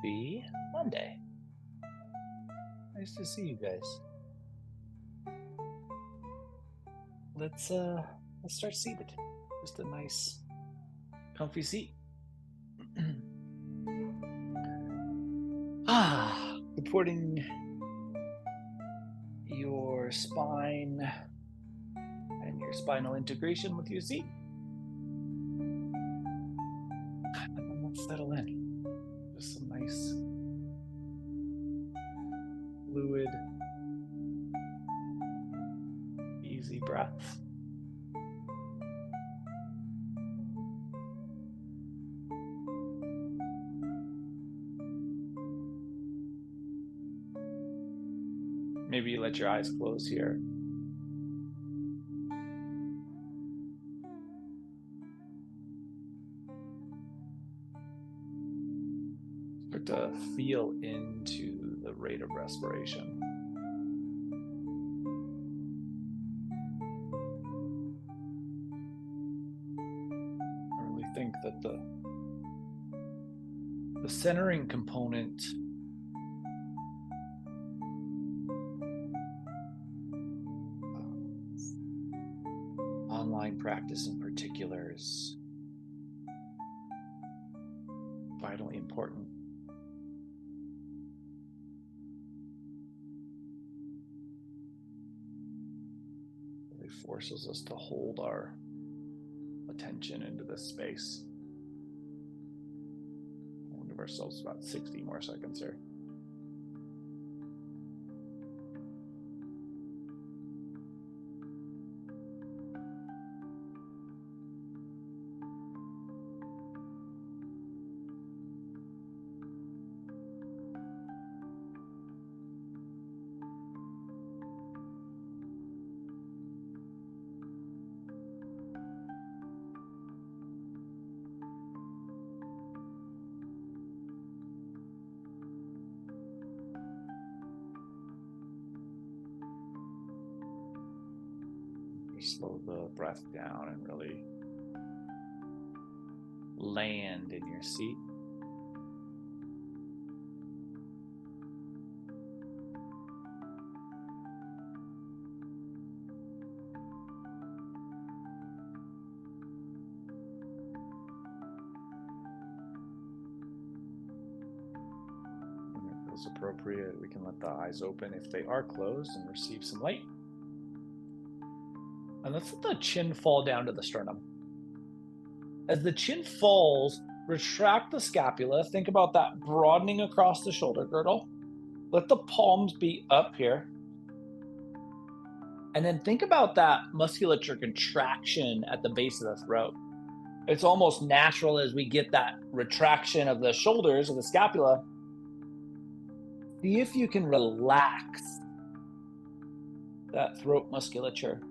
Happy Monday. Nice to see you guys. Let's start seated. Just a nice comfy seat. Supporting your spine and your spinal integration with your seat. And then let's settle in. Just some nice fluid, easy breaths. Maybe you let your eyes close here. Start to feel into the rate of respiration. I really think that the centering component online practice in particular is vitally important. It forces us to hold our attention into this space. We'll give ourselves about 60 more seconds here. Slow the breath down and really land in your seat. When it feels appropriate, we can let the eyes open if they are closed and receive some light. And let's let the chin fall down to the sternum. As the chin falls, retract the scapula. Think about that broadening across the shoulder girdle. Let the palms be up here. And then think about that musculature contraction at the base of the throat. It's almost natural as we get that retraction of the shoulders, of the scapula. See if you can relax that throat musculature.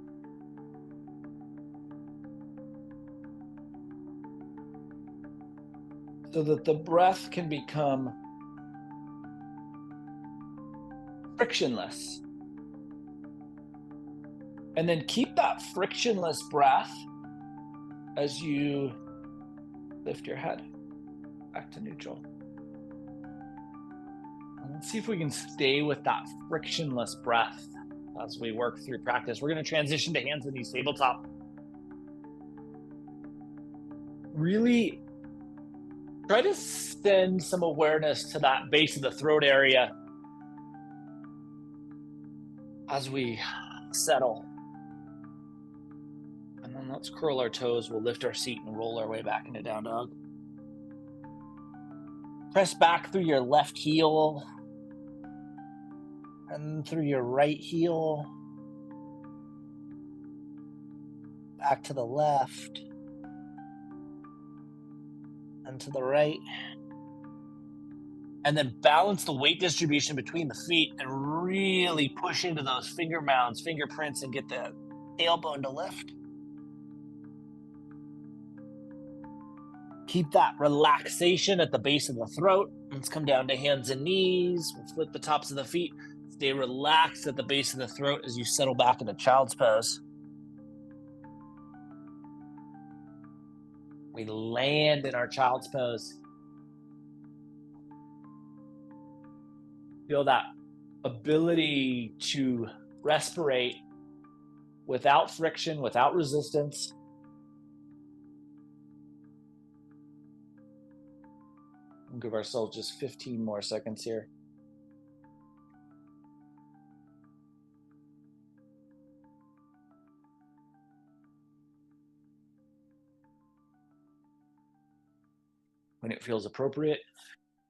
So that the breath can become frictionless. And then keep that frictionless breath as you lift your head back to neutral. And let's see if we can stay with that frictionless breath as we work through practice. We're going to transition to hands and knees tabletop. Really try to send some awareness to that base of the throat area as we settle. And then let's curl our toes. We'll lift our seat and roll our way back into down dog. Press back through your left heel and through your right heel. Back to the left. And to the right. And then balance the weight distribution between the feet and really push into those finger mounds, fingerprints, and get the tailbone to lift. Keep that relaxation at the base of the throat. Let's come down to hands and knees. We'll flip the tops of the feet. Stay relaxed at the base of the throat as you settle back into child's pose. We land in our child's pose. Feel that ability to respirate without friction, without resistance. We'll give ourselves just 15 more seconds here. When it feels appropriate,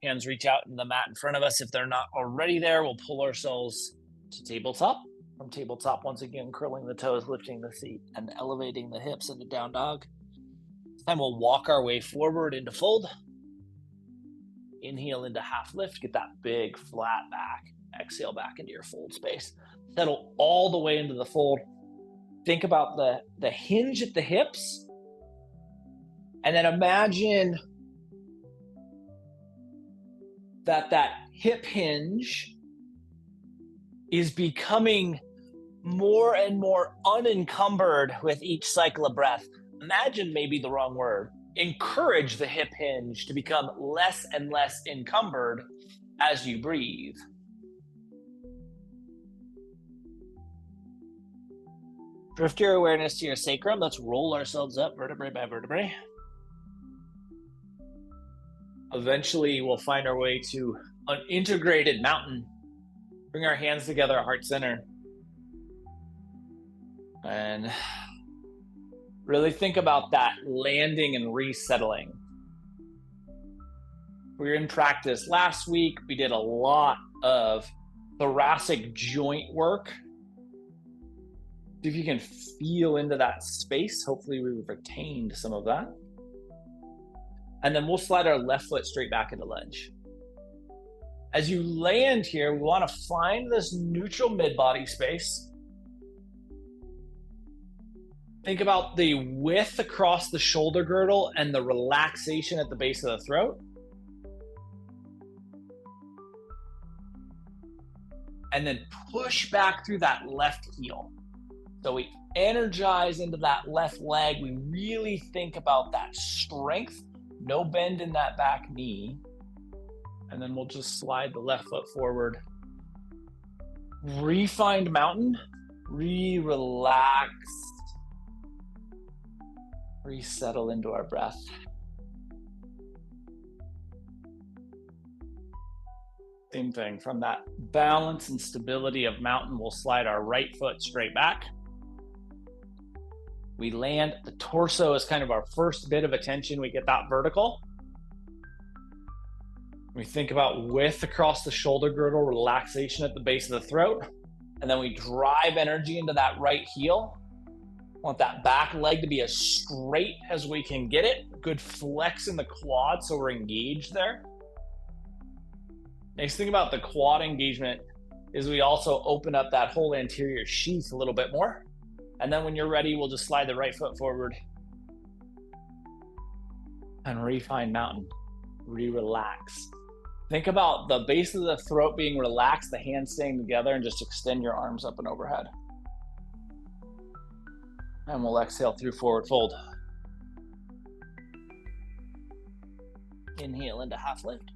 hands reach out in the mat in front of us. If they're not already there, we'll pull ourselves to tabletop. From tabletop, once again, curling the toes, lifting the feet, and elevating the hips into down dog. This time we'll walk our way forward into fold. Inhale into half lift, get that big flat back. Exhale back into your fold space. Settle all the way into the fold. Think about the hinge at the hips. And then imagine that hip hinge is becoming more and more unencumbered with each cycle of breath. Imagine, maybe the wrong word. Encourage the hip hinge to become less and less encumbered as you breathe. Drift your awareness to your sacrum. Let's roll ourselves up vertebrae by vertebrae. Eventually, we'll find our way to an integrated mountain. Bring our hands together at heart center. And really think about that landing and resettling. We're in practice. Last week, we did a lot of thoracic joint work. See if you can feel into that space. Hopefully, we've retained some of that. And then we'll slide our left foot straight back into lunge. As you land here, we want to find this neutral mid-body space. Think about the width across the shoulder girdle and the relaxation at the base of the throat. And then push back through that left heel. So we energize into that left leg. We really think about that strength. No bend in that back knee. And then we'll just slide the left foot forward. Refined mountain. Relax. Resettle into our breath. Same thing. From that balance and stability of mountain, we'll slide our right foot straight back. We land. The torso is kind of our first bit of attention. We get that vertical. We think about width across the shoulder girdle, relaxation at the base of the throat. And then we drive energy into that right heel. Want that back leg to be as straight as we can get it. Good flex in the quad so we're engaged there. Nice thing about the quad engagement is we also open up that whole anterior sheath a little bit more. And then when you're ready, we'll just slide the right foot forward. And refine mountain. Relax. Think about the base of the throat being relaxed, the hands staying together, and just extend your arms up and overhead. And we'll exhale through forward fold. Inhale into half lift.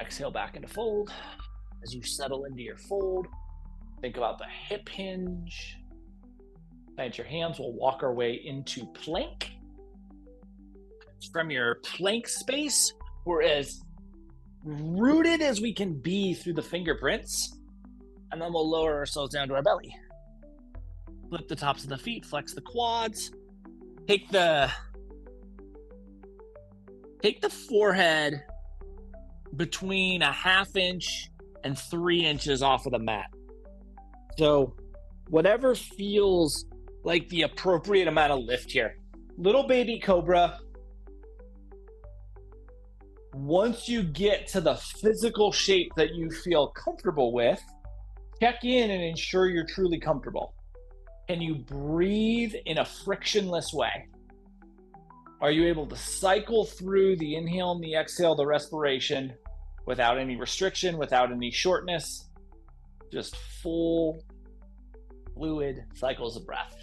Exhale back into fold. As you settle into your fold, think about the hip hinge. Plant your hands. We'll walk our way into plank. From your plank space, we're as rooted as we can be through the fingerprints. And then we'll lower ourselves down to our belly. Flip the tops of the feet, flex the quads. Take the forehead between a 1/2 inch and 3 inches off of the mat. So whatever feels like the appropriate amount of lift here. Little baby cobra. Once you get to the physical shape that you feel comfortable with, check in and ensure you're truly comfortable. Can you breathe in a frictionless way? Are you able to cycle through the inhale and the exhale, the respiration, without any restriction, without any shortness? Just full fluid cycles of breath.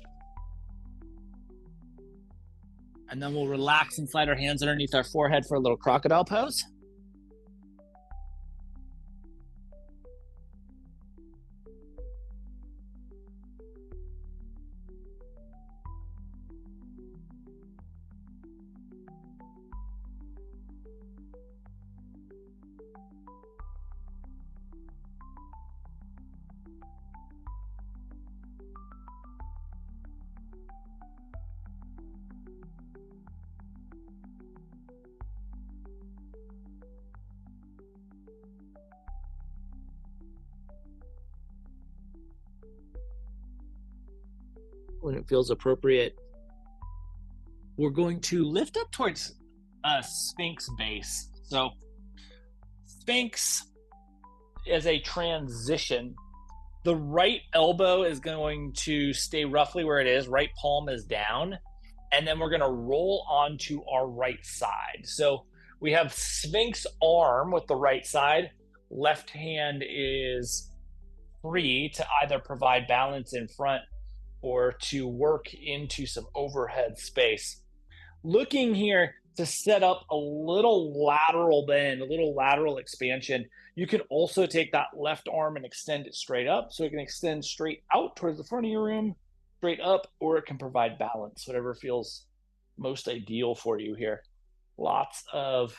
And then we'll relax and slide our hands underneath our forehead for a little crocodile pose. When it feels appropriate, we're going to lift up towards a Sphinx base. So Sphinx is a transition. The right elbow is going to stay roughly where it is. Right palm is down. And then we're going to roll onto our right side. So we have Sphinx arm with the right side. Left hand is free to either provide balance in front or to work into some overhead space. Looking here to set up a little lateral bend, a little lateral expansion. You can also take that left arm and extend it straight up. So it can extend straight out towards the front of your room, straight up, or it can provide balance, whatever feels most ideal for you here. Lots of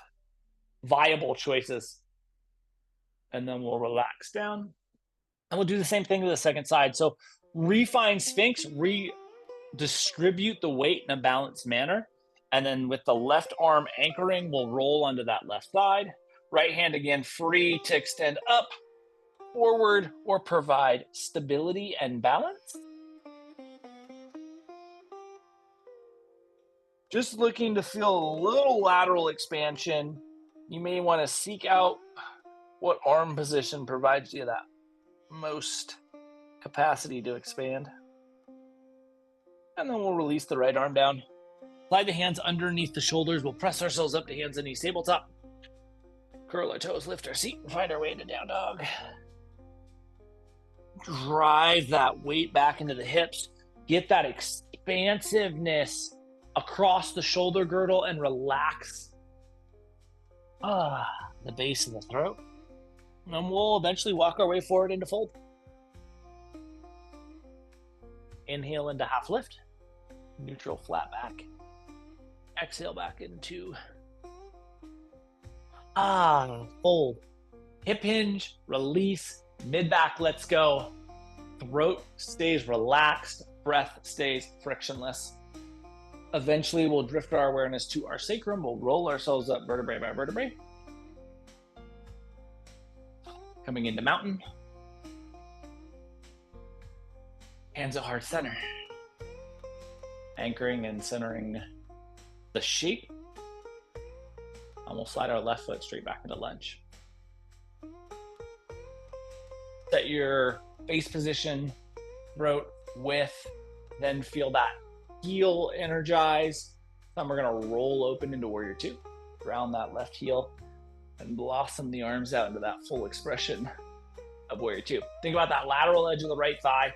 viable choices. And then we'll relax down. And we'll do the same thing to the second side. So refine Sphinx, redistribute the weight in a balanced manner. And then with the left arm anchoring, we'll roll onto that left side. Right hand again, free to extend up, forward, or provide stability and balance. Just looking to feel a little lateral expansion. You may want to seek out what arm position provides you that most capacity to expand. And then we'll release the right arm down. Slide the hands underneath the shoulders. We'll press ourselves up to hands and knees, tabletop. Curl our toes, lift our seat, and find our way into down dog. Drive that weight back into the hips. Get that expansiveness across the shoulder girdle and relax the base of the throat. And we'll eventually walk our way forward into fold. Inhale into half lift. Neutral flat back. Exhale back into fold. Hip hinge, release, mid back, let's go. Throat stays relaxed, breath stays frictionless. Eventually we'll drift our awareness to our sacrum. We'll roll ourselves up vertebrae by vertebrae. Coming into mountain. Hands at heart center. Anchoring and centering the shape. And we'll slide our left foot straight back into lunge. Set your base position, throat width, then feel that heel energize. Then we're gonna roll open into warrior two. Round that left heel and blossom the arms out into that full expression of warrior two. Think about that lateral edge of the right thigh.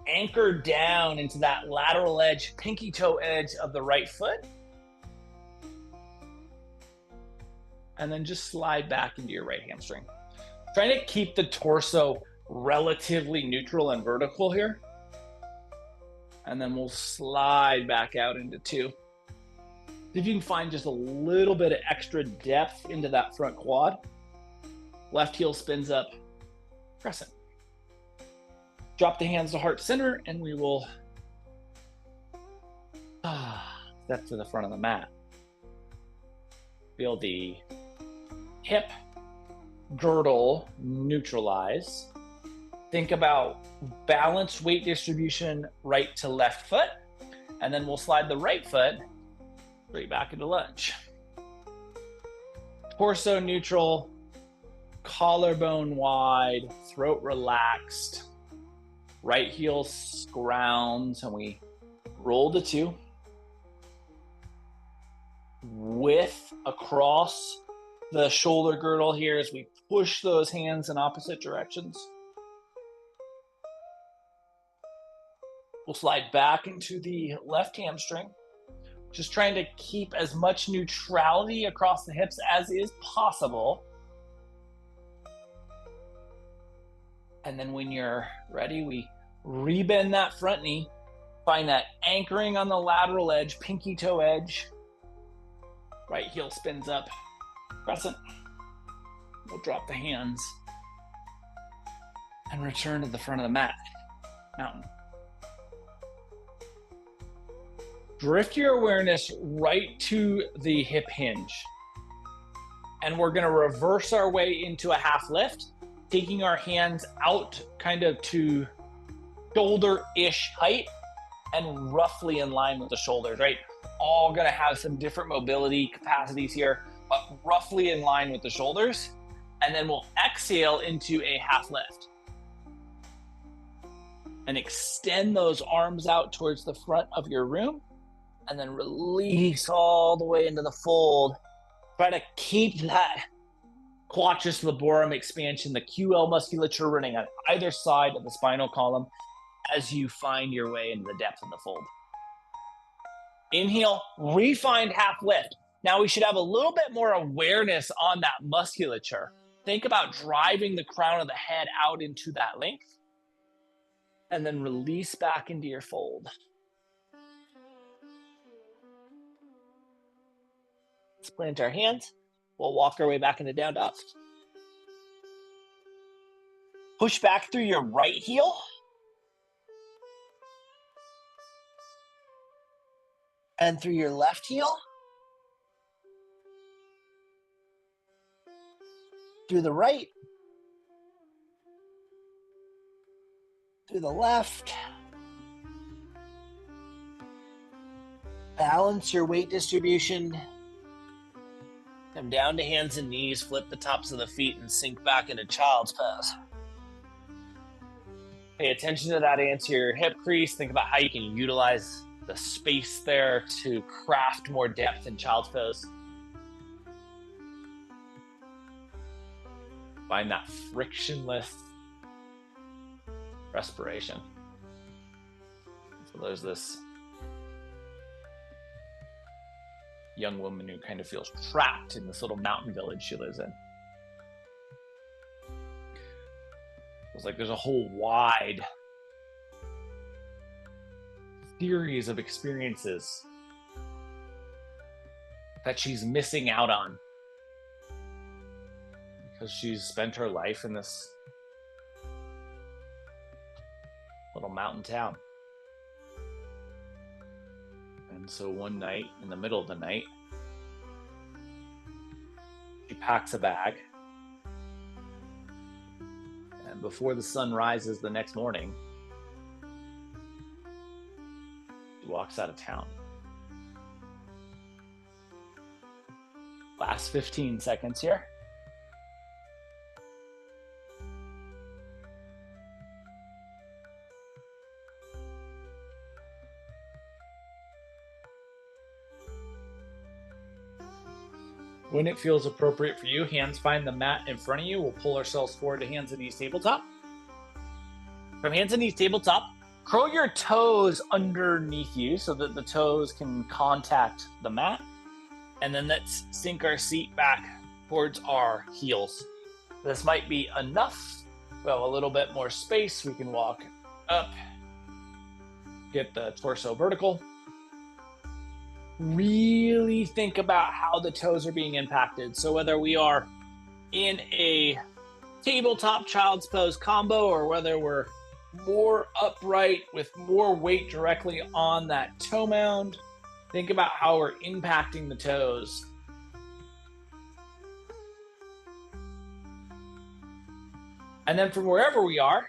Anchor down into that lateral edge, pinky toe edge of the right foot. And then just slide back into your right hamstring. Trying to keep the torso relatively neutral and vertical here. And then we'll slide back out into two. See if you can find just a little bit of extra depth into that front quad. Left heel spins up, crescent. Drop the hands to heart center, and we will step to the front of the mat. Feel the hip girdle neutralize. Think about balanced weight distribution right to left foot, and then we'll slide the right foot straight back into lunge. Torso neutral, collarbone wide, throat relaxed. Right heel grounds, and we roll to two. Width across the shoulder girdle here as we push those hands in opposite directions. We'll slide back into the left hamstring. Just trying to keep as much neutrality across the hips as is possible. And then when you're ready, we rebend that front knee. Find that anchoring on the lateral edge, pinky toe edge. Right heel spins up, crescent. We'll drop the hands and return to the front of the mountain. Drift your awareness right to the hip hinge. And we're gonna reverse our way into a half lift, taking our hands out kind of to shoulder-ish height and roughly in line with the shoulders, right? All gonna have some different mobility capacities here, but roughly in line with the shoulders. And then we'll exhale into a half lift. And extend those arms out towards the front of your room. And then release all the way into the fold. Try to keep that quadratus laborum expansion, the QL musculature running on either side of the spinal column as you find your way into the depth of the fold. Inhale, refined half lift. Now we should have a little bit more awareness on that musculature. Think about driving the crown of the head out into that length. And then release back into your fold. Let's plant our hands. We'll walk our way back into down dog. Push back through your right heel. And through your left heel. Through the right. Through the left. Balance your weight distribution. Come down to hands and knees, flip the tops of the feet, and sink back into child's pose. Pay attention to that anterior hip crease. Think about how you can utilize the space there to craft more depth in child's pose. Find that frictionless respiration. So there's this young woman who kind of feels trapped in this little mountain village she lives in. It's like there's a whole wide series of experiences that she's missing out on because she's spent her life in this little mountain town. And so one night, in the middle of the night, she packs a bag. And before the sun rises the next morning, she walks out of town. Last 15 seconds here. When it feels appropriate for you, hands find the mat in front of you. We'll pull ourselves forward to hands and knees tabletop. From hands and knees tabletop, curl your toes underneath you so that the toes can contact the mat. And then let's sink our seat back towards our heels. This might be enough. We have a little bit more space. We can walk up, get the torso vertical. Really think about how the toes are being impacted. So whether we are in a tabletop child's pose combo or whether we're more upright with more weight directly on that toe mound, think about how we're impacting the toes. And then from wherever we are,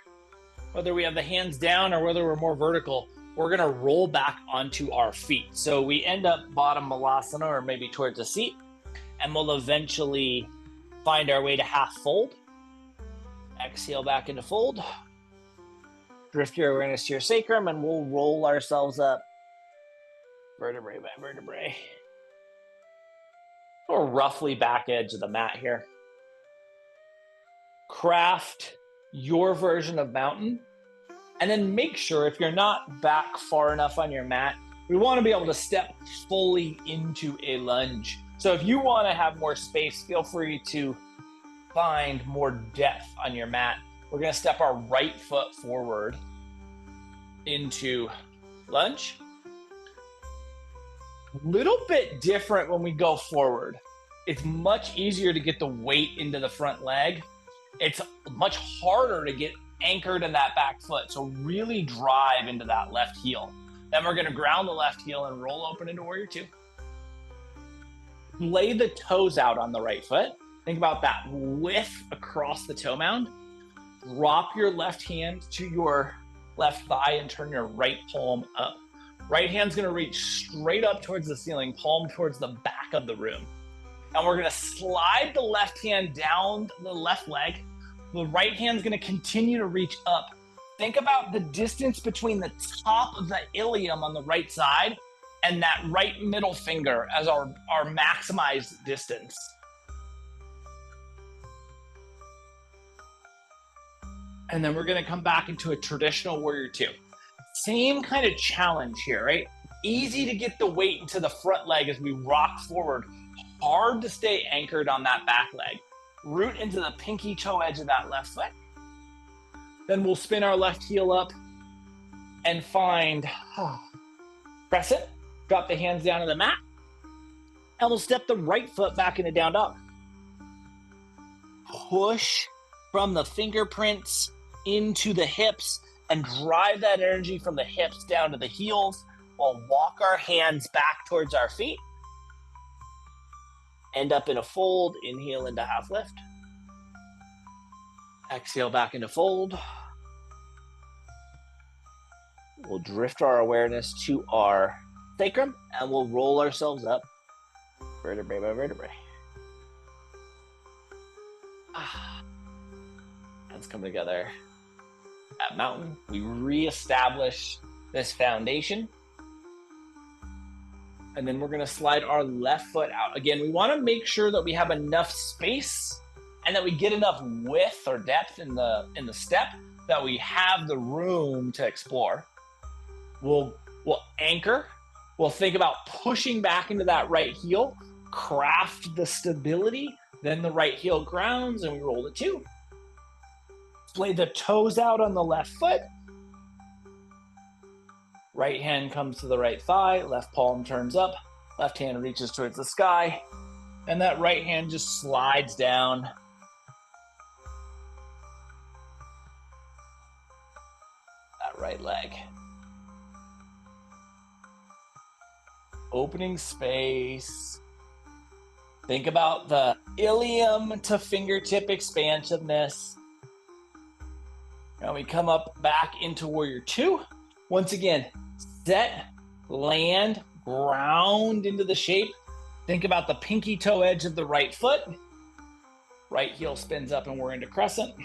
whether we have the hands down or whether we're more vertical, we're gonna roll back onto our feet. So we end up bottom malasana or maybe towards the seat, and we'll eventually find our way to half fold. Exhale back into fold. Drift your awareness to your sacrum, and we'll roll ourselves up vertebrae by vertebrae. Or roughly back edge of the mat here. Craft your version of mountain. And then make sure if you're not back far enough on your mat, we want to be able to step fully into a lunge. So if you want to have more space, feel free to find more depth on your mat. We're going to step our right foot forward into lunge. Little bit different when we go forward. It's much easier to get the weight into the front leg. It's much harder to get anchored in that back foot. So really drive into that left heel. Then we're gonna ground the left heel and roll open into warrior two. Lay the toes out on the right foot. Think about that width across the toe mound. Drop your left hand to your left thigh and turn your right palm up. Right hand's gonna reach straight up towards the ceiling, palm towards the back of the room. And we're gonna slide the left hand down the left leg. The right hand's gonna continue to reach up. Think about the distance between the top of the ilium on the right side and that right middle finger as our maximized distance. And then we're gonna come back into a traditional warrior two. Same kind of challenge here, right? Easy to get the weight into the front leg as we rock forward. Hard to stay anchored on that back leg. Root into the pinky toe edge of that left foot. Then we'll spin our left heel up and find crescent. Drop the hands down to the mat. And we'll step the right foot back into down dog. Push from the fingerprints into the hips and drive that energy from the hips down to the heels. We'll walk our hands back towards our feet. End up in a fold, inhale into half lift. Exhale back into fold. We'll drift our awareness to our sacrum and we'll roll ourselves up vertebrae by vertebrae. Hands come together at mountain. We reestablish this foundation. And then we're gonna slide our left foot out. Again, we wanna make sure that we have enough space and that we get enough width or depth in the step that we have the room to explore. We'll anchor. We'll think about pushing back into that right heel, craft the stability, then the right heel grounds and we roll the two. Splay the toes out on the left foot. Right hand comes to the right thigh, left palm turns up, left hand reaches towards the sky, and that right hand just slides down. That right leg. Opening space. Think about the ilium to fingertip expansiveness. Now we come up back into warrior two. Once again, set, land, ground into the shape. Think about the pinky toe edge of the right foot. Right heel spins up and we're into crescent.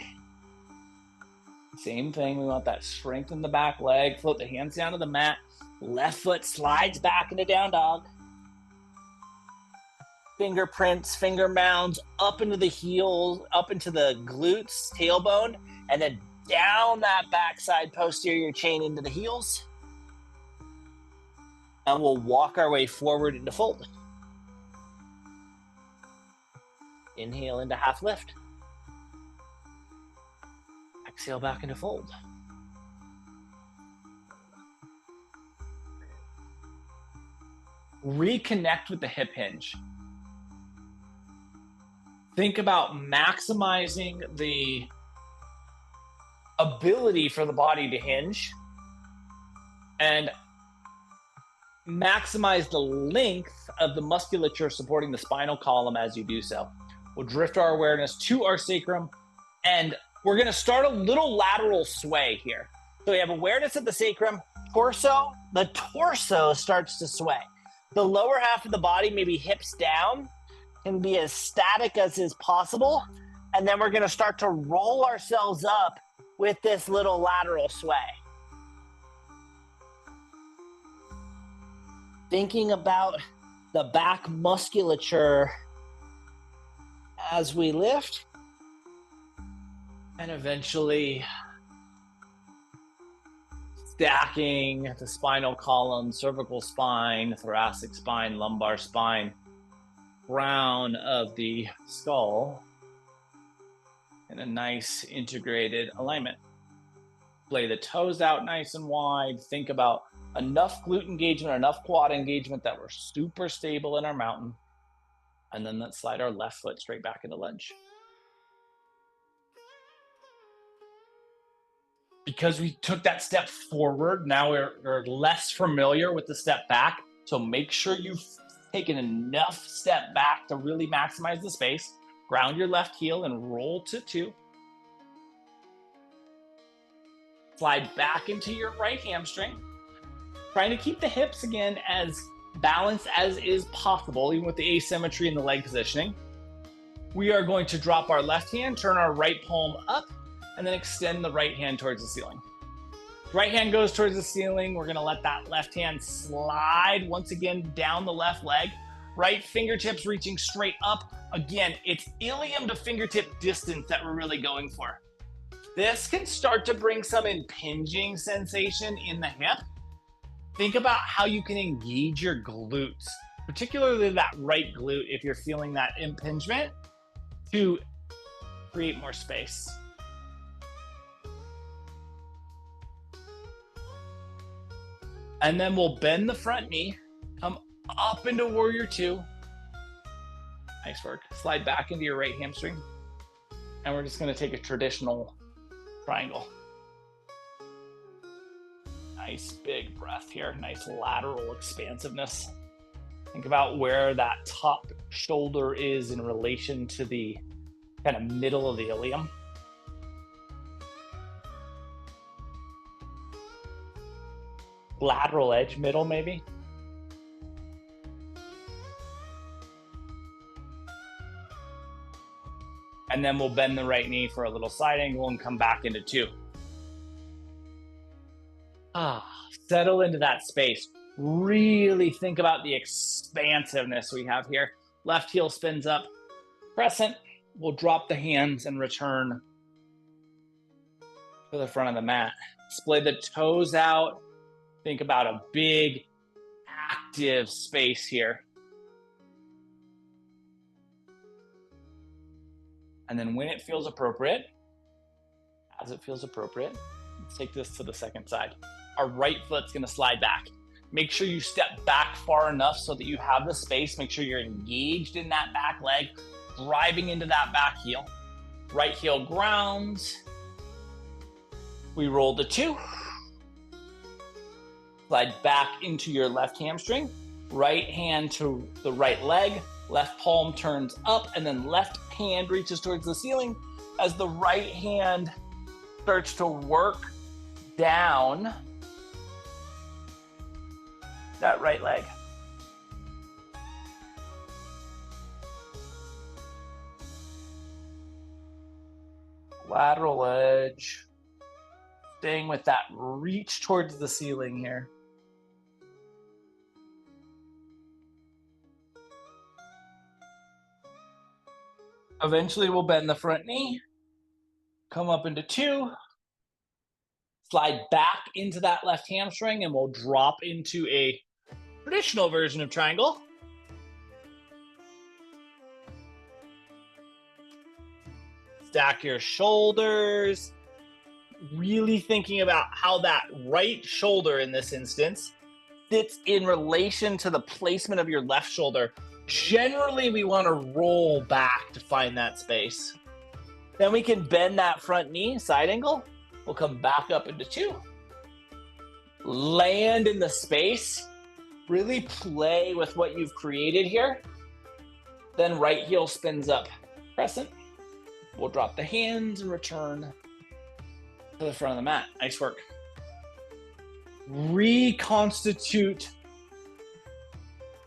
Same thing, we want that strength in the back leg. Float the hands down to the mat. Left foot slides back into down dog. Fingerprints, finger mounds up into the heels, up into the glutes, tailbone, and then down that backside posterior chain into the heels. And we'll walk our way forward into fold. Inhale into half lift. Exhale back into fold. Reconnect with the hip hinge. Think about maximizing the ability for the body to hinge and maximize the length of the musculature supporting the spinal column as you do so. We'll drift our awareness to our sacrum and we're going to start a little lateral sway here. So we have awareness at the sacrum, torso, the torso starts to sway. The lower half of the body, maybe hips down, can be as static as is possible. And then we're going to start to roll ourselves up with this little lateral sway. Thinking about the back musculature as we lift. And eventually stacking the spinal column, cervical spine, thoracic spine, lumbar spine, crown of the skull in a nice integrated alignment. Lay the toes out nice and wide. Think about enough glute engagement, enough quad engagement that we're super stable in our mountain. And then let's slide our left foot straight back into lunge. Because we took that step forward, now we're less familiar with the step back. So make sure you've taken enough step back to really maximize the space. Ground your left heel and roll to 2. Slide back into your right hamstring. Trying to keep the hips again as balanced as is possible, even with the asymmetry in the leg positioning. We are going to drop our left hand, turn our right palm up, and then extend the right hand towards the ceiling. Right hand goes towards the ceiling. We're gonna let that left hand slide once again down the left leg. Right fingertips reaching straight up. Again, it's ilium to fingertip distance that we're really going for. This can start to bring some impinging sensation in the hip. Think about how you can engage your glutes, particularly that right glute if you're feeling that impingement, to create more space. And then we'll bend the front knee, come up into warrior 2. Nice work. Slide back into your right hamstring. And we're just gonna take a traditional triangle. Nice big breath here. Nice lateral expansiveness. Think about where that top shoulder is in relation to the kind of middle of the ilium. Lateral edge, middle maybe. And then we'll bend the right knee for a little side angle and come back into 2. Settle into that space. Really think about the expansiveness we have here. Left heel spins up, crescent. We'll drop the hands and return to the front of the mat. Splay the toes out. Think about a big, active space here. And then when it feels appropriate, as it feels appropriate, let's take this to the second side. Our right foot's gonna slide back. Make sure you step back far enough so that you have the space. Make sure you're engaged in that back leg, driving into that back heel. Right heel grounds. We roll to 2. Slide back into your left hamstring. Right hand to the right leg. Left palm turns up, and then left hand reaches towards the ceiling as the right hand starts to work down that right leg. Lateral edge. Staying with that reach towards the ceiling here. Eventually we'll bend the front knee, come up into 2, slide back into that left hamstring, and we'll drop into a traditional version of triangle. Stack your shoulders, really thinking about how that right shoulder in this instance sits in relation to the placement of your left shoulder. Generally, we want to roll back to find that space. Then we can bend that front knee, side angle. We'll come back up into 2. Land in the space. Really play with what you've created here. Then right heel spins up, crescent. We'll drop the hands and return to the front of the mat. Nice work. Reconstitute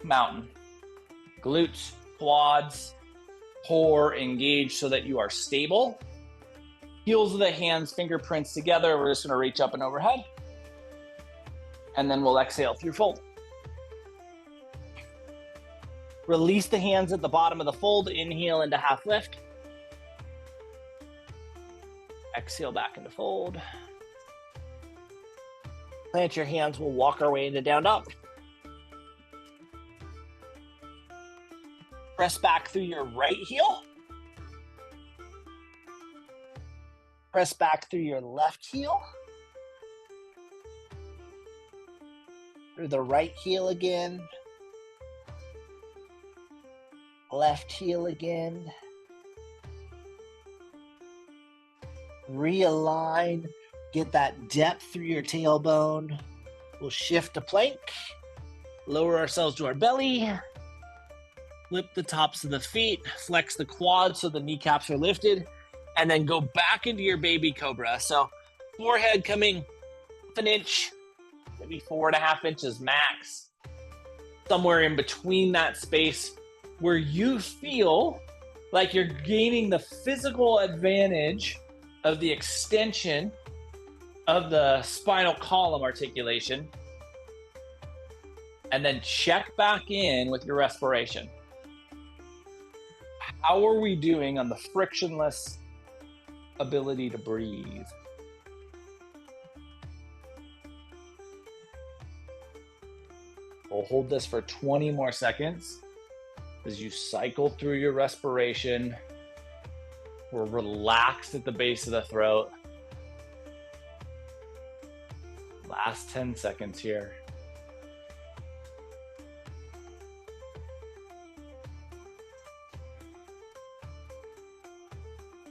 mountain. Glutes, quads, core engaged so that you are stable. Heels of the hands, fingerprints together. We're just going to reach up and overhead. And then we'll exhale through fold. Release the hands at the bottom of the fold. Inhale into half lift. Exhale back into fold. Plant your hands. We'll walk our way into down dog. Press back through your right heel. Press back through your left heel. Through the right heel again. left heel again. Realign, get that depth through your tailbone. We'll shift to plank, lower ourselves to our belly, flip the tops of the feet, flex the quads so the kneecaps are lifted, and then go back into your baby cobra. So forehead coming up an inch, maybe 4.5 inches max, somewhere in between that space where you feel like you're gaining the physical advantage of the extension of the spinal column articulation, and then check back in with your respiration. How are we doing on the frictionless ability to breathe? We'll hold this for 20 more seconds as you cycle through your respiration. We're relaxed at the base of the throat. Last 10 seconds here.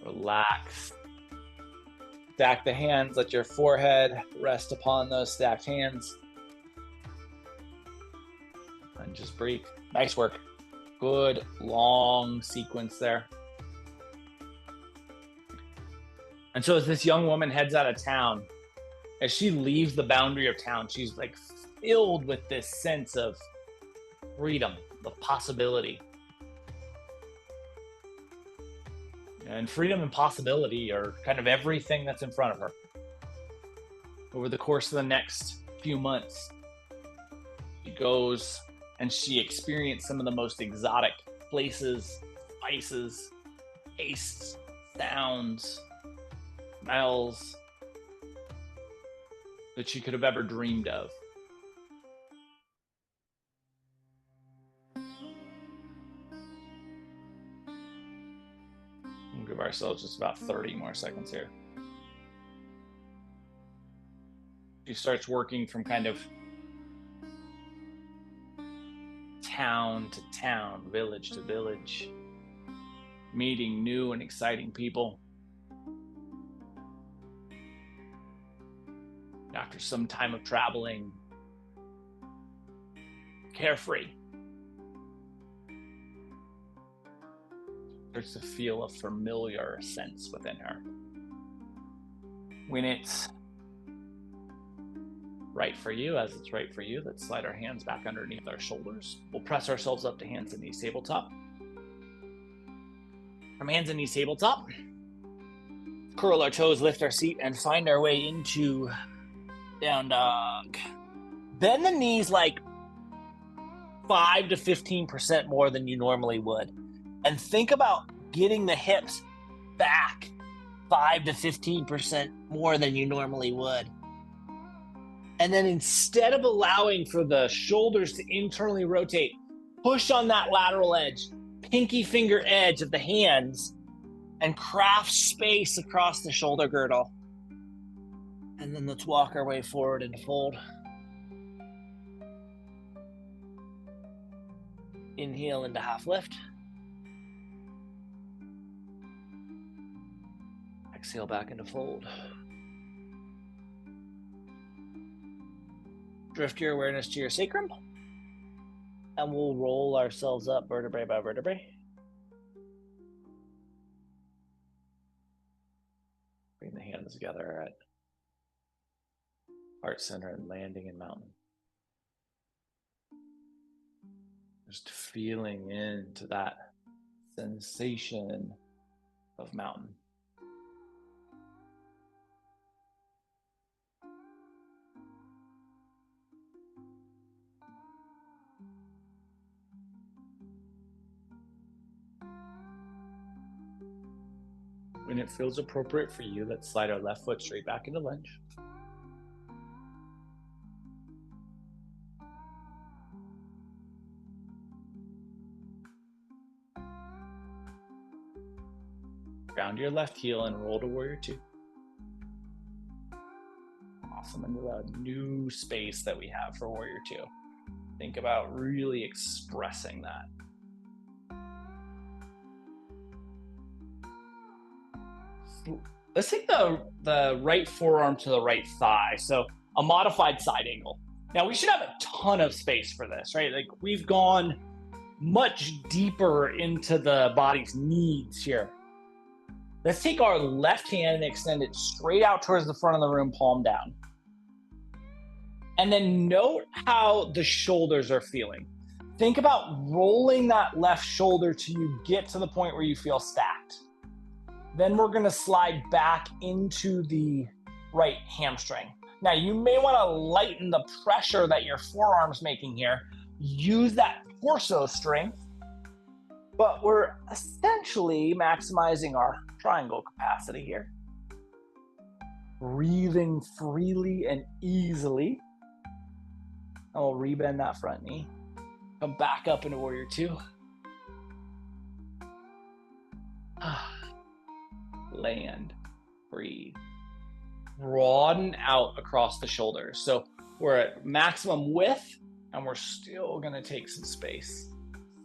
Relax. Stack the hands, let your forehead rest upon those stacked hands. And just breathe. Nice work. Good long sequence there. And so as this young woman heads out of town, as she leaves the boundary of town, she's like filled with this sense of freedom, of possibility. And freedom and possibility are kind of everything that's in front of her. Over the course of the next few months, she goes and she experienced some of the most exotic places, spices, tastes, sounds, smells that she could have ever dreamed of. We'll give ourselves just about 30 more seconds here. She starts working from kind of town to town, village to village, meeting new and exciting people. After some time of traveling, carefree, starts to feel a familiar sense within her. When it's right for you, as it's right for you, let's slide our hands back underneath our shoulders. We'll press ourselves up to hands and knees tabletop. From hands and knees tabletop, curl our toes, lift our seat, and find our way into down dog. Bend the knees like 5 to 15% more than you normally would. And think about getting the hips back 5 to 15% more than you normally would. And then instead of allowing for the shoulders to internally rotate, push on that lateral edge, pinky finger edge of the hands, and craft space across the shoulder girdle. And then let's walk our way forward into fold. Inhale into half lift. Exhale back into fold. Drift your awareness to your sacrum. And we'll roll ourselves up vertebrae by vertebrae. Bring the hands together at heart center and landing in mountain. Just feeling into that sensation of mountain. When it feels appropriate for you, let's slide our left foot straight back into lunge. Ground your left heel and roll to warrior two. Awesome. Into the new space that we have for warrior two. Think about really expressing that. let's take the right forearm to the right thigh. So a modified side angle. Now we should have a ton of space for this, right? Like we've gone much deeper into the body's needs here. Let's take our left hand and extend it straight out towards the front of the room, palm down. And then note how the shoulders are feeling. Think about rolling that left shoulder till you get to the point where you feel stacked. Then we're gonna slide back into the right hamstring. Now you may wanna lighten the pressure that your forearm's making here. Use that torso strength, but we're essentially maximizing our triangle capacity here. Breathing freely and easily. And we'll rebend that front knee. Come back up into warrior two. Land, breathe. Broaden out across the shoulders. So we're at maximum width and we're still gonna take some space.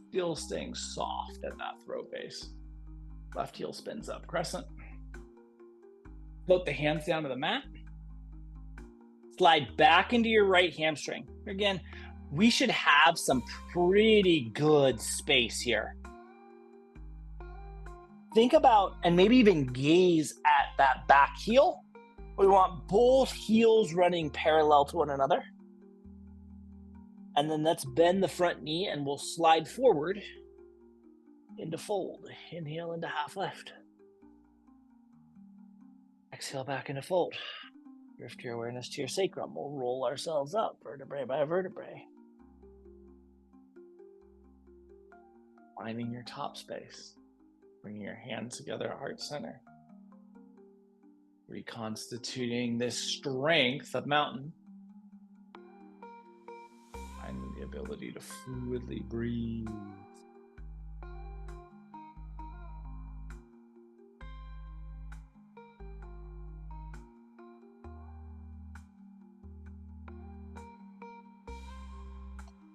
Still staying soft at that throat base. Left heel spins up, crescent. Float the hands down to the mat. Slide back into your right hamstring. Again, we should have some pretty good space here. Think about, and maybe even gaze at that back heel. We want both heels running parallel to one another. And then let's bend the front knee and we'll slide forward into fold. Inhale into half left. Exhale back into fold. Drift your awareness to your sacrum. We'll roll ourselves up vertebrae by vertebrae. Finding your top space. Bringing your hands together, heart center. Reconstituting this strength of mountain. Finding the ability to fluidly breathe.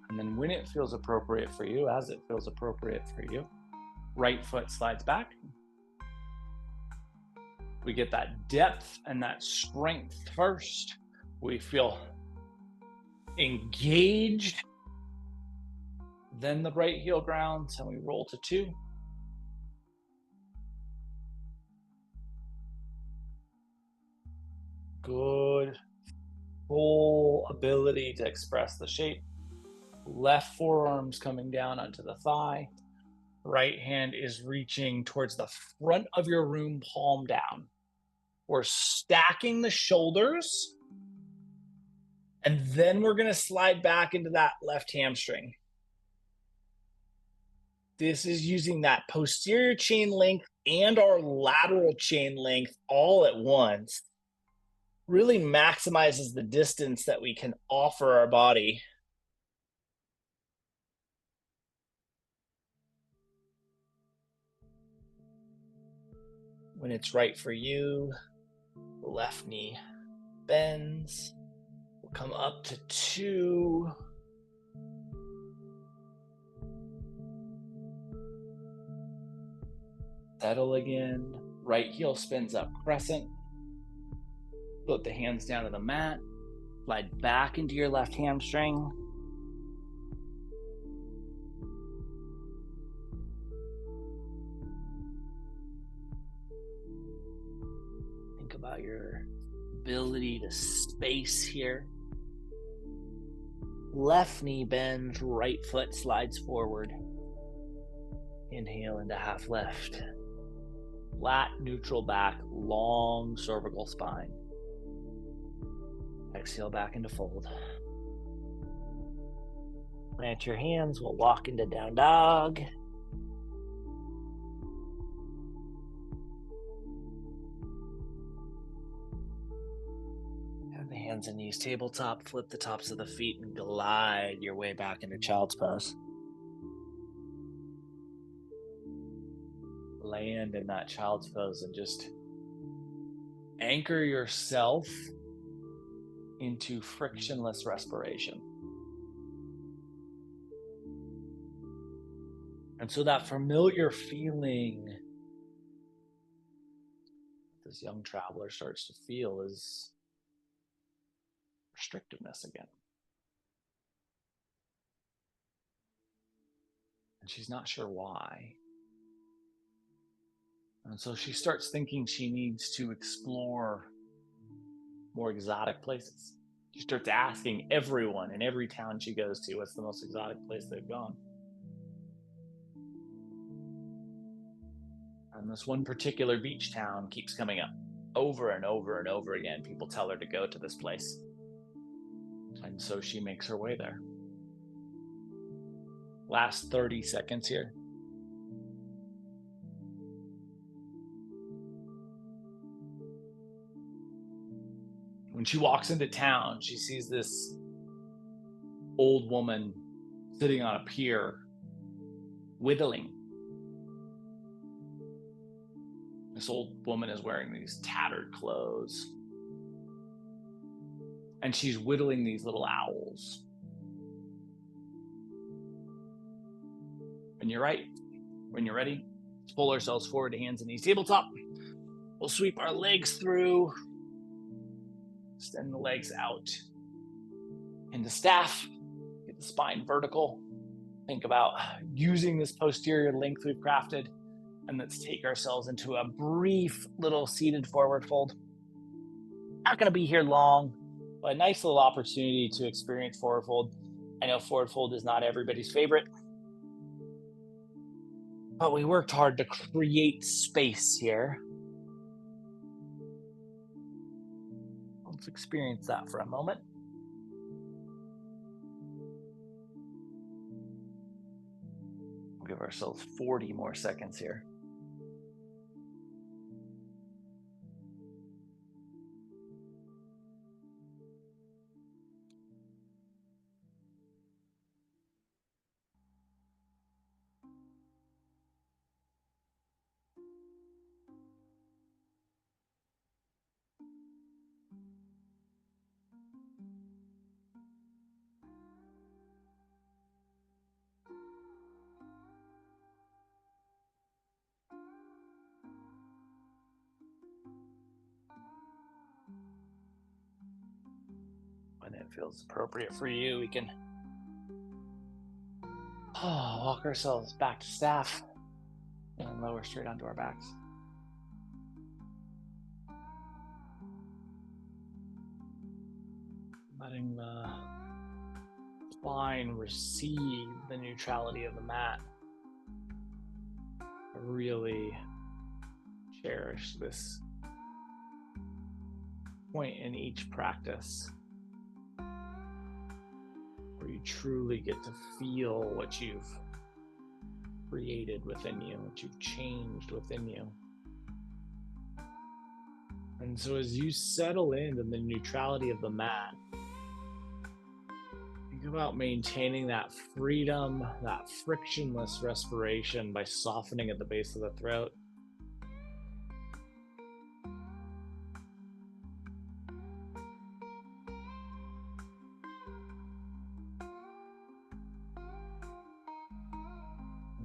And then when it feels appropriate for you, as it feels appropriate for you, right foot slides back. We get that depth and that strength first. We feel engaged. Then the right heel grounds and we roll to two. Good. Full ability to express the shape. Left forearm's coming down onto the thigh. Right hand is reaching towards the front of your room, palm down. We're stacking the shoulders. And then we're going to slide back into that left hamstring. This is using that posterior chain length and our lateral chain length all at once. Really maximizes the distance that we can offer our body. When it's right for you, the left knee bends. We'll come up to two. Settle again. Right heel spins up, crescent. Float the hands down to the mat. Slide back into your left hamstring. Think about your ability to space here. Left knee bends, right foot slides forward. Inhale into half left. Flat, neutral back, long cervical spine. Exhale back into fold. Plant your hands, we'll walk into down dog. Have the hands and knees tabletop, flip the tops of the feet and glide your way back into child's pose. Land in that child's pose and just anchor yourself into frictionless respiration. And so that familiar feeling, this young traveler starts to feel is restrictiveness again. And she's not sure why. And so she starts thinking she needs to explore more exotic places. She starts asking everyone in every town she goes to what's the most exotic place they've gone. And this one particular beach town keeps coming up over and over and over again. People tell her to go to this place. And so she makes her way there. Last 30 seconds here. When she walks into town, she sees this old woman sitting on a pier, whittling. This old woman is wearing these tattered clothes, and she's whittling these little owls. When you're ready, let's pull ourselves forward to hands and knees. Tabletop. We'll sweep our legs through. Extend the legs out into staff. Get the spine vertical. Think about using this posterior length we've crafted. And let's take ourselves into a brief little seated forward fold. Not going to be here long, but a nice little opportunity to experience forward fold. I know forward fold is not everybody's favorite, but we worked hard to create space here. Let's experience that for a moment. We'll give ourselves 40 more seconds here. When it feels appropriate for you, we can walk ourselves back to staff and lower straight onto our backs. Letting the spine receive the neutrality of the mat. I really cherish this point in each practice where you truly get to feel what you've created within you, what you've changed within you. And so as you settle into the neutrality of the mat, think about maintaining that freedom, that frictionless respiration by softening at the base of the throat.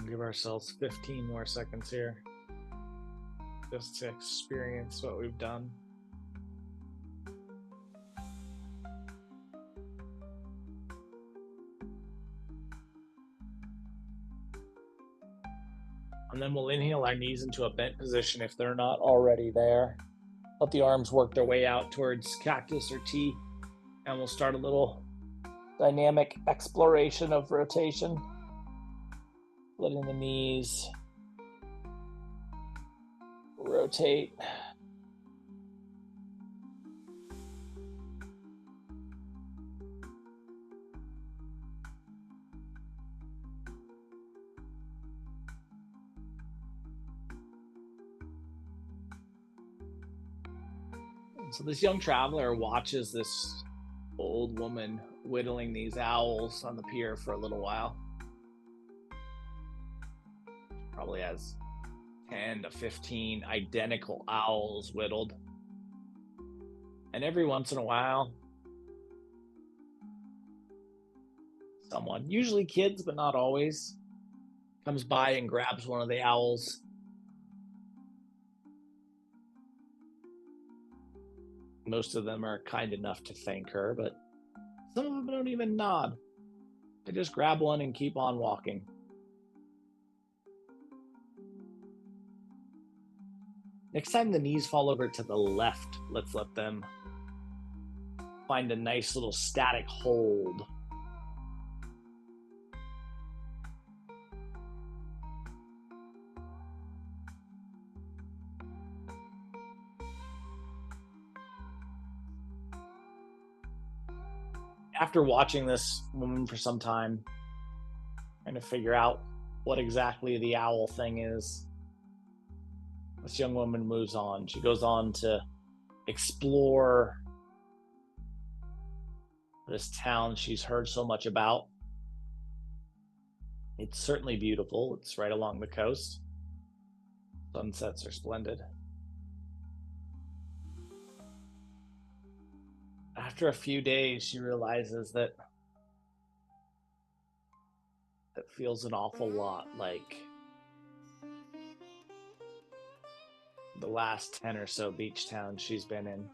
Give ourselves 15 more seconds here just to experience what we've done. And then we'll inhale our knees into a bent position if they're not already there. Let the arms work their way out towards cactus or T, and we'll start a little dynamic exploration of rotation. Letting the knees rotate. So this young traveler watches this old woman whittling these owls on the pier for a little while. Probably has 10 to 15 identical owls whittled. And every once in a while, someone, usually kids, but not always, comes by and grabs one of the owls Most of them are kind enough to thank her, but some of them don't even nod. They just grab one and keep on walking. Next time the knees fall over to the left, let's let them find a nice little static hold. After watching this woman for some time, trying to figure out what exactly the owl thing is, this young woman moves on. She goes on to explore this town she's heard so much about. It's certainly beautiful. It's right along the coast. Sunsets are splendid. After a few days, she realizes that it feels an awful lot like the last 10 or so beach towns she's been in.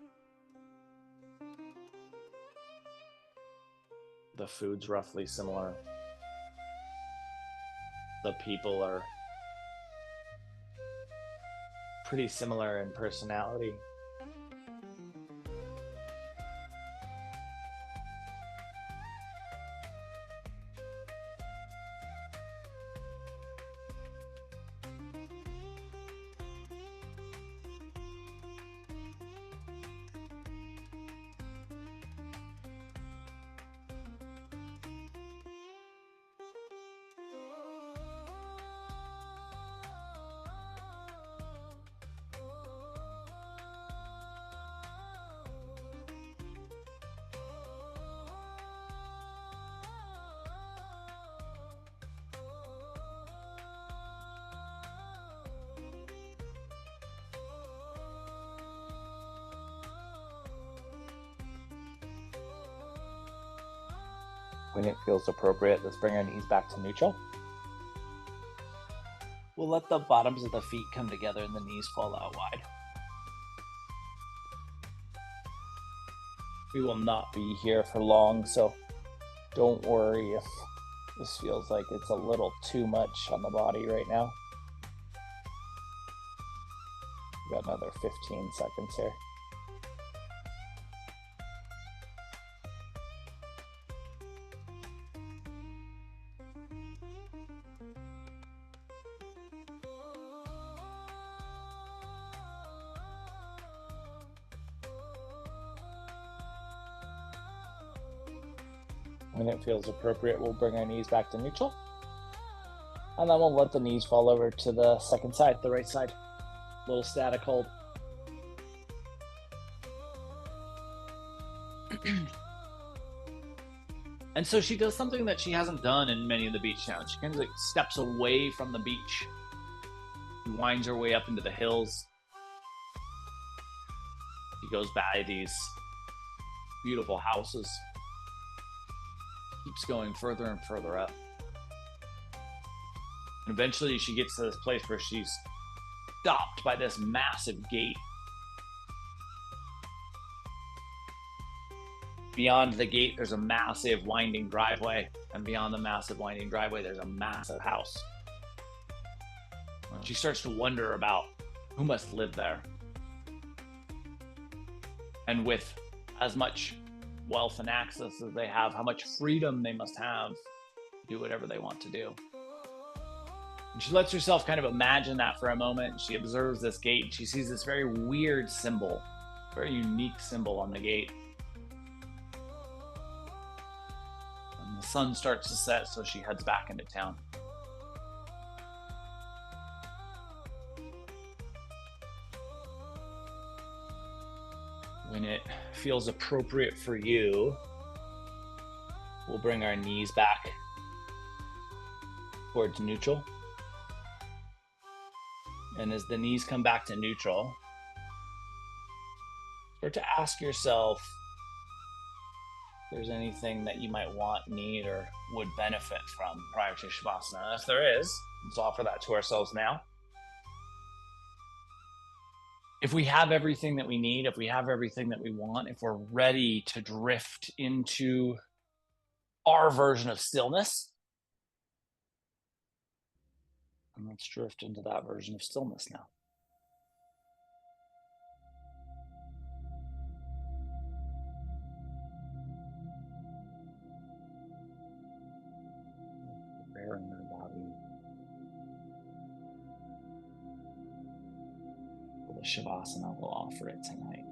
The food's roughly similar. The people are pretty similar in personality. When it feels appropriate, let's bring our knees back to neutral. We'll let the bottoms of the feet come together and the knees fall out wide. We will not be here for long, so don't worry if this feels like it's a little too much on the body right now. We've got another 15 seconds here. When it feels appropriate, we'll bring our knees back to neutral. And then we'll let the knees fall over to the second side, the right side. Little static hold. And so she does something that she hasn't done in many of the beach towns. She kind of like steps away from the beach. She winds her way up into the hills. She goes by these beautiful houses. Keeps going further and further up. And eventually she gets to this place where she's stopped by this massive gate. Beyond the gate, there's a massive winding driveway. And beyond the massive winding driveway, there's a massive house. She starts to wonder about who must live there. And with as much wealth and access as they have, how much freedom they must have to do whatever they want to do. And she lets herself kind of imagine that for a moment. She observes this gate and she sees this very weird symbol, very unique symbol on the gate. And the sun starts to set, so she heads back into town. When it feels appropriate for you, we'll bring our knees back towards neutral. And as the knees come back to neutral, start to ask yourself if there's anything that you might want, need, or would benefit from prior to Shavasana. If there is, let's offer that to ourselves now. if we have everything that we need, if we have everything that we want, if we're ready to drift into our version of stillness, and let's drift into that version of stillness now. Preparing our body for the Shavasana we'll offer it tonight.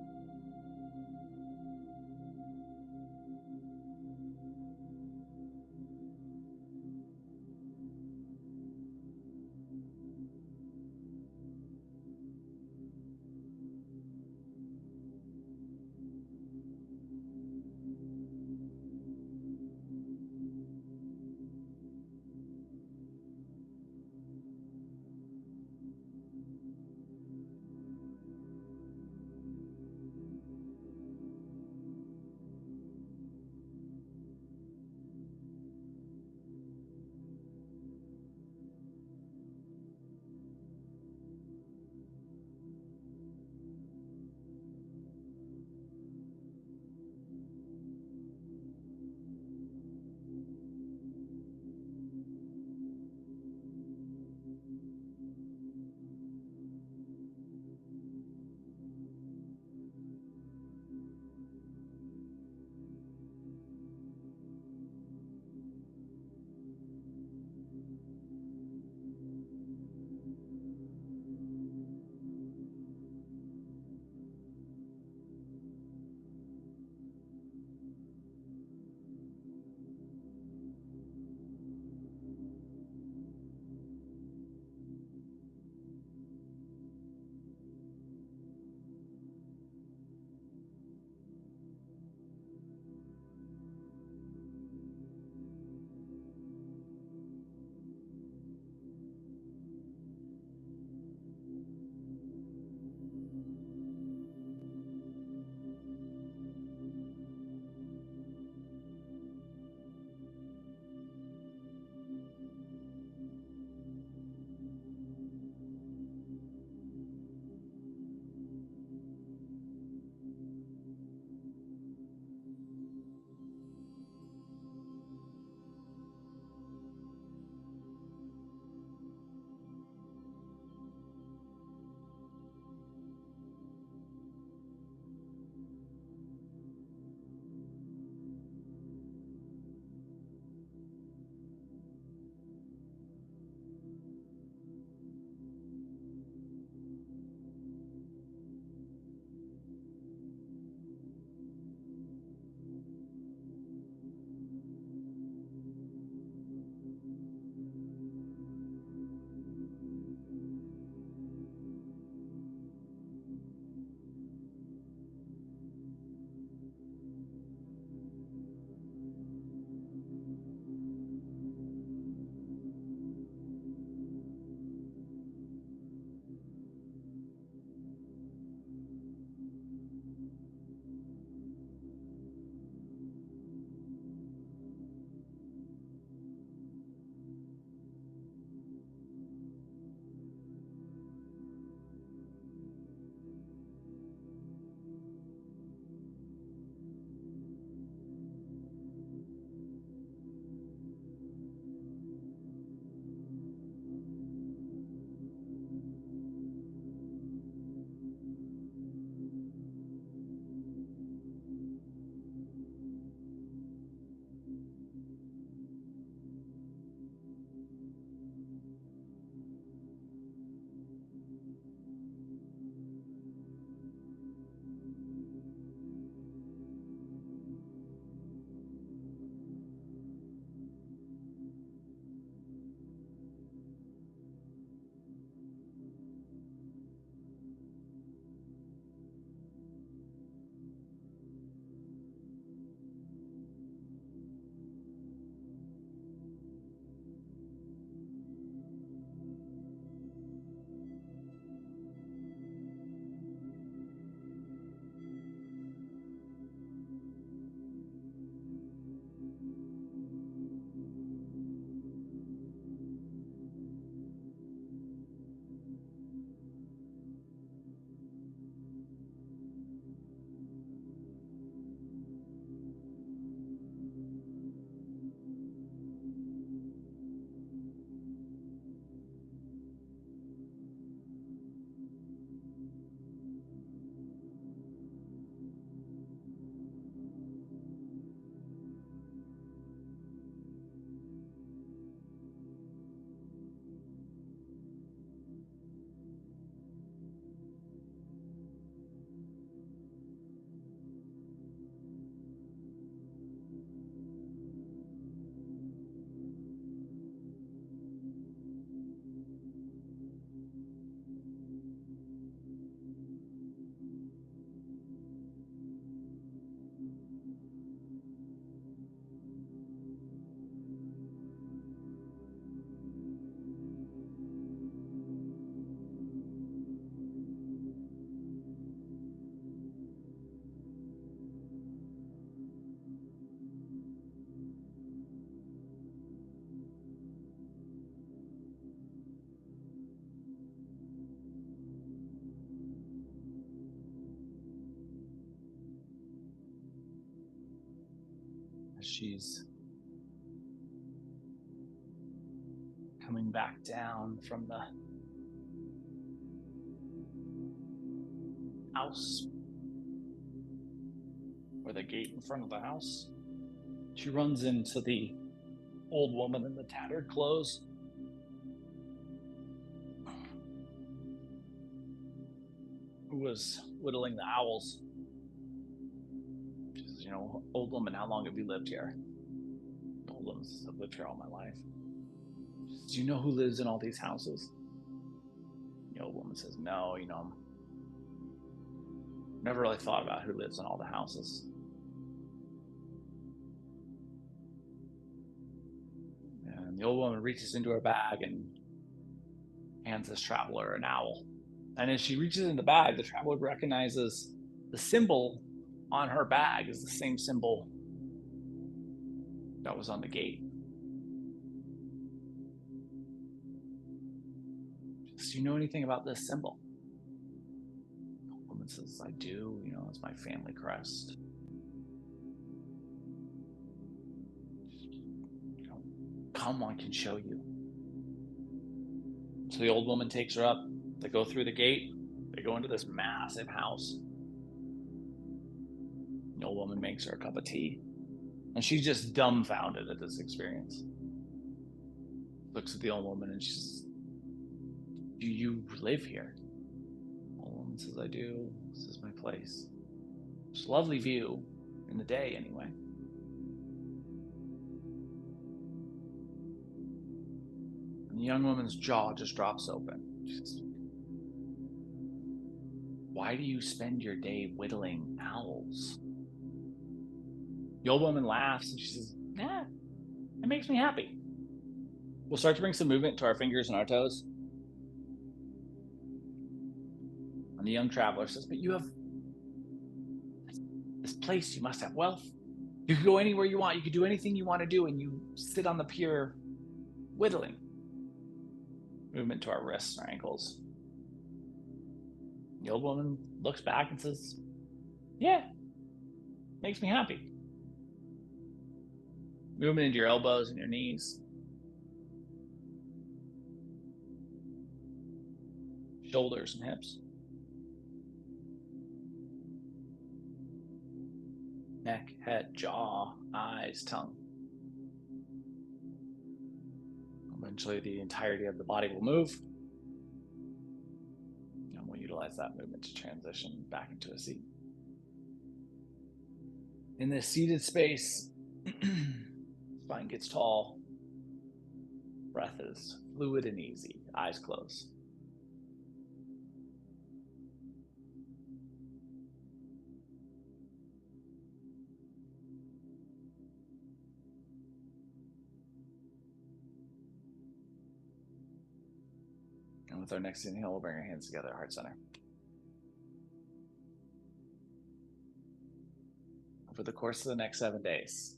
She's coming back down from the house, or the gate in front of the house. She runs into the old woman in the tattered clothes. Who was whittling the owls. She says, old woman, how long have you lived here? The old woman says, I've lived here all my life. She says, do you know who lives in all these houses? The old woman says, no, never really thought about who lives in all the houses. And the old woman reaches into her bag and hands this traveler an owl. And as she reaches in the bag, the traveler recognizes the symbol on her bag is the same symbol that was on the gate. Do you know anything about this symbol? The woman says, I do, it's my family crest. Come, I can show you. So the old woman takes her up. They go through the gate. They go into this massive house. The old woman makes her a cup of tea. And she's just dumbfounded at this experience. Looks at the old woman and she says, do you live here? The old woman says, I do. This is my place. It's a lovely view in the day anyway. And the young woman's jaw just drops open. She says, why do you spend your day whittling owls? The old woman laughs and she says, it makes me happy. We'll start to bring some movement to our fingers and our toes. And the young traveler says, but you have this place, you must have wealth. You can go anywhere you want. You can do anything you want to do, and you sit on the pier whittling. Movement to our wrists and our ankles. The old woman looks back and says, makes me happy. Movement into your elbows and your knees. Shoulders and hips. Neck, head, jaw, eyes, tongue. Eventually the entirety of the body will move. And we'll utilize that movement to transition back into a seat. In this seated space, spine gets tall. Breath is fluid and easy. Eyes closed. And with our next inhale, we'll bring our hands together, heart center. Over the course of the next 7 days,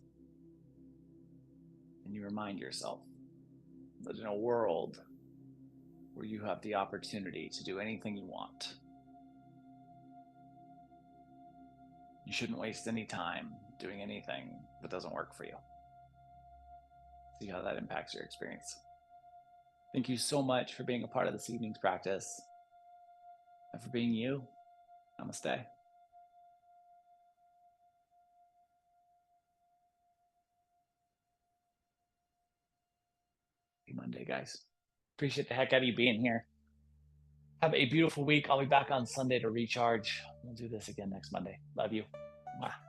and you remind yourself that in a world where you have the opportunity to do anything you want, you shouldn't waste any time doing anything that doesn't work for you. See how that impacts your experience. Thank you so much for being a part of this evening's practice and for being you. Namaste. Happy Monday, guys. Appreciate the heck out of you being here. Have a beautiful week. I'll be back on Sunday to recharge. We'll do this again next Monday. Love you. Mwah.